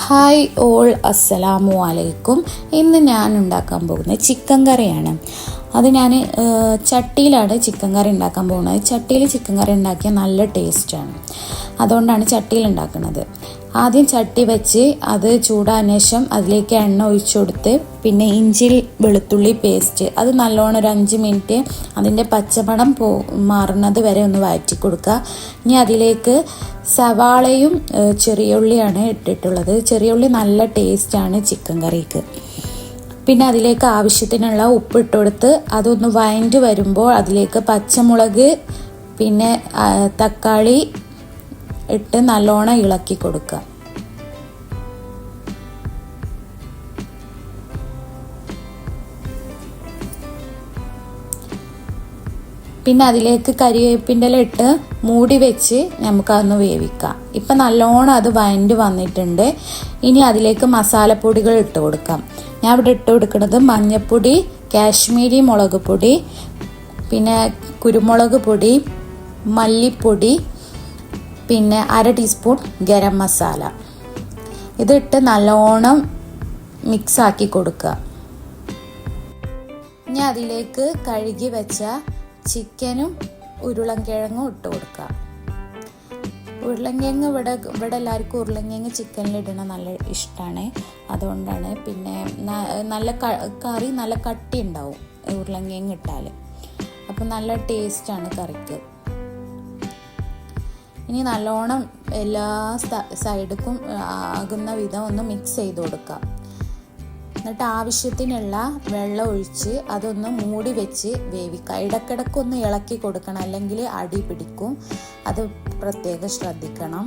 Hi all, അസ്സലാമു അലൈക്കും. ഇന്ന് ഞാൻ ഉണ്ടാക്കാൻ പോകുന്നത് ചിക്കൻ കറിയാണ്. അത് ഞാൻ ചട്ടിയിലാണ് ചിക്കൻ കറി ഉണ്ടാക്കാൻ പോകുന്നത്. ചട്ടിയിൽ ചിക്കൻ കറി ഉണ്ടാക്കിയാൽ നല്ല ടേസ്റ്റാണ്. അതുകൊണ്ടാണ് ചട്ടിയിൽ ഉണ്ടാക്കുന്നത്. ആദ്യം ചട്ടി വെച്ച് അത് ചൂടാൻ ശേഷം അതിലേക്ക് എണ്ണ ഒഴിച്ചു കൊടുത്ത് പിന്നെ ഇഞ്ചി വെളുത്തുള്ളി പേസ്റ്റ് അത് നല്ലോണം ഒരു 5 മിനിറ്റ് അതിൻ്റെ പച്ചമണം മാറുന്നത് വരെ ഒന്ന് വഴറ്റി കൊടുക്കുക. ഇനി അതിലേക്ക് സവാളയും ചെറിയ ഉള്ളിയാണ് ഇട്ടിട്ടുള്ളത്. ചെറിയ ഉള്ളി നല്ല ടേസ്റ്റാണ് ചിക്കൻ കറിക്ക്. പിന്നെ അതിലേക്ക് ആവശ്യത്തിനുള്ള ഉപ്പ് ഇട്ട് കൊടുത്ത് അതൊന്ന് വഴണ്ട് വരുമ്പോൾ അതിലേക്ക് പച്ചമുളക് പിന്നെ തക്കാളി ഇട്ട് നല്ലോണം ഇളക്കി കൊടുക്കുക. പിന്നെ അതിലേക്ക് കരിവേപ്പിൻ്റെ ഇല ഇട്ട് മൂടി വെച്ച് നമുക്കതൊന്ന് വേവിക്കാം. ഇപ്പം നല്ലോണം അത് വഴണ്ട് വന്നിട്ടുണ്ട്. ഇനി അതിലേക്ക് മസാലപ്പൊടികൾ ഇട്ട് കൊടുക്കാം. ഞാൻ ഇവിടെ ഇട്ട് കൊടുക്കുന്നത് മഞ്ഞൾപ്പൊടി, കാശ്മീരി മുളക് പൊടി, പിന്നെ കുരുമുളക് പൊടി, മല്ലിപ്പൊടി, പിന്നെ 1/2 ടീസ്പൂൺ ഗരം മസാല. ഇതിട്ട് നല്ലോണം മിക്സാക്കി കൊടുക്കുക. ഇനി അതിലേക്ക് കഴുകി വെച്ച ചിക്കനും ഉരുളൻകിഴങ്ങും ഇട്ട് കൊടുക്കുക. ഉരുളൻകിഴങ്ങ് ഇവിടെ എല്ലാവർക്കും ഉരുളൻകിഴങ്ങ് ചിക്കനിലിടണം നല്ല ഇഷ്ടമാണ്. അതുകൊണ്ടാണ്. പിന്നെ നല്ല കറി നല്ല കട്ടി ഉണ്ടാവും ഉരുളൻകിഴങ്ങ് ഇട്ടാൽ. അപ്പം നല്ല ടേസ്റ്റാണ് കറിക്ക്. ഇനി നല്ലോണം എല്ലാ സൈഡിലും ആകുന്ന വിധം ഒന്ന് മിക്സ് ചെയ്ത് കൊടുക്കുക. എന്നിട്ട് ആവശ്യത്തിനുള്ള വെള്ളം ഒഴിച്ച് അതൊന്ന് മൂടി വെച്ച് വേവിക്കുക. ഇടയ്ക്കിടയ്ക്കൊന്ന് ഇളക്കി കൊടുക്കണം, അല്ലെങ്കിൽ അടി പിടിക്കും. അത് പ്രത്യേകം ശ്രദ്ധിക്കണം.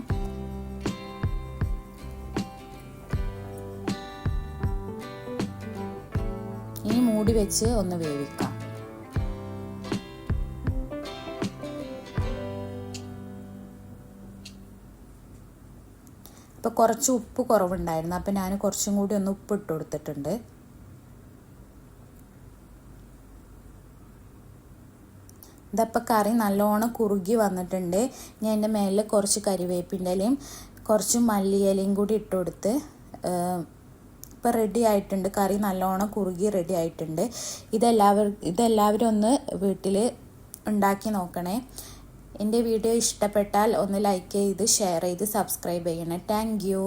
ഇനി മൂടി വെച്ച് ഒന്ന് വേവിക്കാം. ഇപ്പോൾ കുറച്ച് ഉപ്പ് കുറവുണ്ടായിരുന്നു. അപ്പോൾ ഞാൻ കുറച്ചും കൂടി ഒന്ന് ഉപ്പ് ഇട്ട് കൊടുത്തിട്ടുണ്ട്. ഇതപ്പോൾ കറി നല്ലോണം കുറുകി വന്നിട്ടുണ്ട്. ഞാൻ എൻ്റെ മേലിൽ കുറച്ച് കരിവേപ്പിൻ്റെ ഇലയും കുറച്ച് മല്ലിയിലയും കൂടി ഇട്ട് കൊടുത്ത് ഇപ്പോൾ റെഡി ആയിട്ടുണ്ട്. കറി നല്ലോണം കുറുകി റെഡി ആയിട്ടുണ്ട്. ഇതെല്ലാവരും ഒന്ന് വീട്ടിൽ ഉണ്ടാക്കി നോക്കണേ. എൻ്റെ വീഡിയോ ഇഷ്ടപ്പെട്ടാൽ ഒന്ന് ലൈക്ക് ചെയ്ത് ഷെയർ ചെയ്ത് സബ്സ്ക്രൈബ് ചെയ്യണേ. Thank you.